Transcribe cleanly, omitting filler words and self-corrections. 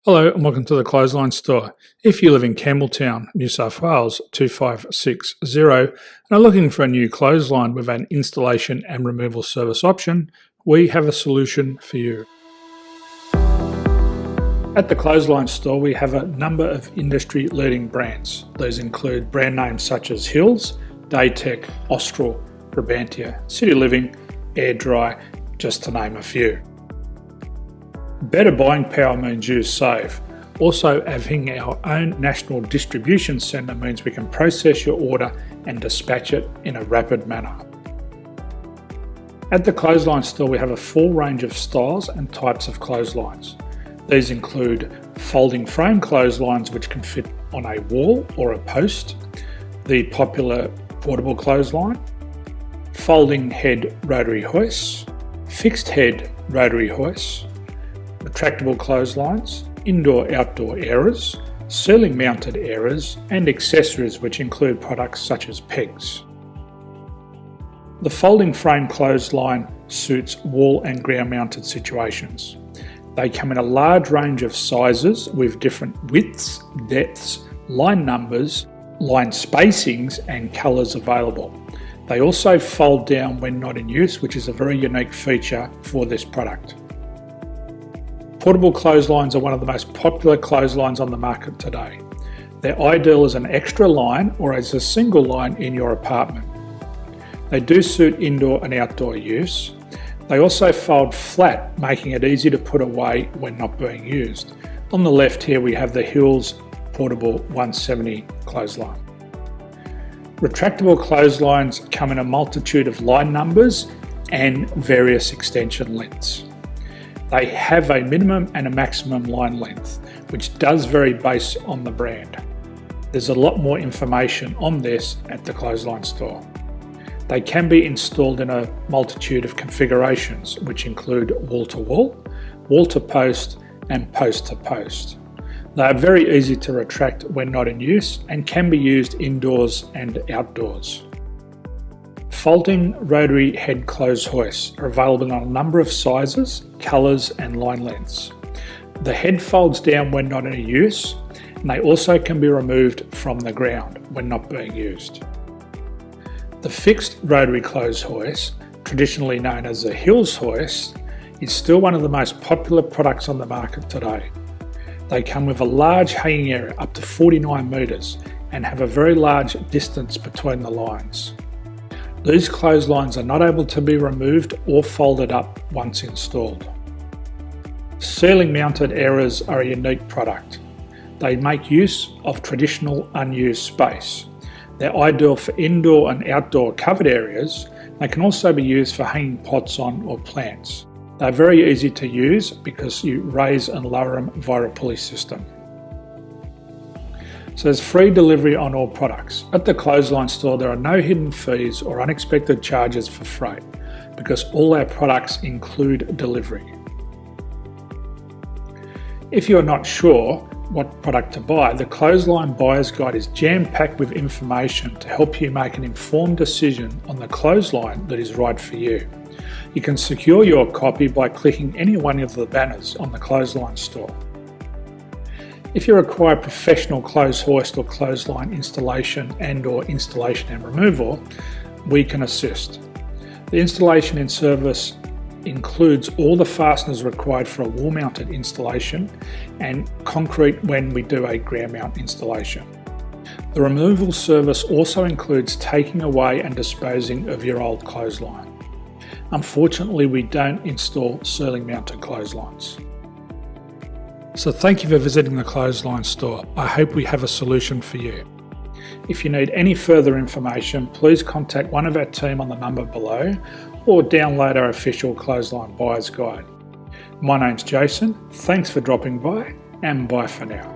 Hello and welcome to the Clothesline Store. If you live in Campbelltown, New South Wales 2560 and are looking for a new clothesline with an installation and removal service option, we have a solution for you. At the Clothesline Store, we have a number of industry-leading brands. These include brand names such as Hills, Daytech, Austral, Brabantia, City Living, Air Dry, just to name a few. Better buying power means you save. Also, having our own national distribution centre means we can process your order and dispatch it in a rapid manner. At the Clothesline Store, we have a full range of styles and types of clotheslines. These include folding frame clotheslines which can fit on a wall or a post, the popular portable clothesline, folding head rotary hoists, fixed head rotary hoists, retractable clotheslines, indoor-outdoor airers, ceiling mounted airers, and accessories which include products such as pegs. The folding frame clothesline suits wall and ground mounted situations. They come in a large range of sizes with different widths, depths, line numbers, line spacings and colours available. They also fold down when not in use, which is a very unique feature for this product. Portable clotheslines are one of the most popular clotheslines on the market today. They're ideal as an extra line or as a single line in your apartment. They do suit indoor and outdoor use. They also fold flat, making it easy to put away when not being used. On the left here we have the Hills Portable 170 clothesline. Retractable clotheslines come in a multitude of line numbers and various extension lengths. They have a minimum and a maximum line length, which does vary based on the brand. There's a lot more information on this at the Clothesline Store. They can be installed in a multitude of configurations, which include wall-to-wall, wall-to-post, and post-to-post. They are very easy to retract when not in use and can be used indoors and outdoors. Folding rotary head clothes hoists are available in a number of sizes, colours and line lengths. The head folds down when not in use, and they also can be removed from the ground when not being used. The fixed rotary clothes hoist, traditionally known as the Hills hoist, is still one of the most popular products on the market today. They come with a large hanging area up to 49 metres and have a very large distance between the lines. These clotheslines are not able to be removed or folded up once installed. Ceiling mounted airers are a unique product. They make use of traditional unused space. They're ideal for indoor and outdoor covered areas. They can also be used for hanging pots on or plants. They're very easy to use because you raise and lower them via a pulley system. So there's free delivery on all products. At the Clothesline Store, there are no hidden fees or unexpected charges for freight because all our products include delivery. If you're not sure what product to buy, the Clothesline Buyer's Guide is jam-packed with information to help you make an informed decision on the clothesline that is right for you. You can secure your copy by clicking any one of the banners on the Clothesline Store. If you require professional clothes hoist or clothesline installation and/or installation and removal, we can assist. The installation and service includes all the fasteners required for a wall-mounted installation and concrete when we do a ground mount installation. The removal service also includes taking away and disposing of your old clothesline. Unfortunately, we don't install ceiling mounted clotheslines. So thank you for visiting the Clothesline Store. I hope we have a solution for you. If you need any further information, please contact one of our team on the number below or download our official Clothesline Buyer's Guide. My name's Jason, thanks for dropping by and bye for now.